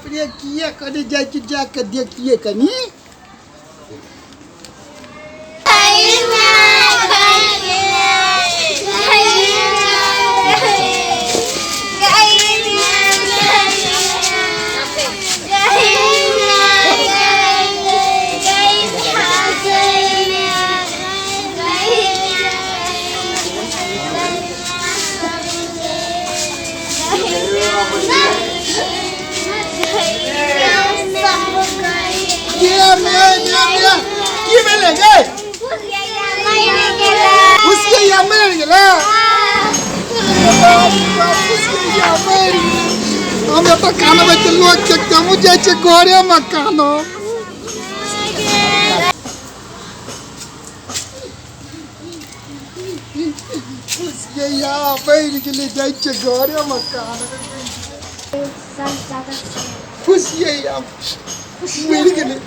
बाप रे किए करे जाय कि जाके देखिए कनी हमें तो खाना में लोग चलते मुझे घरे मकानो बैठ गए जाए घरे मकानो खुशी बैठ गए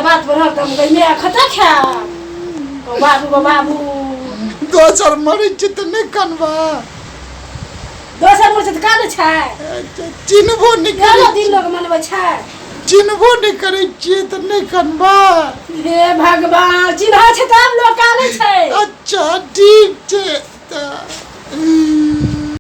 बात बढ़ा कम गई खता खा बाबू बाबू दोसर मरे जितने कनवा दोसर मरे त काने छै चिन्हबो नै करे दिन लोग मनबै छै चिन्हबो नै करे छियै त नै कनवा हे भगवान चिन्ह छै तब लोग काने छै अच्छा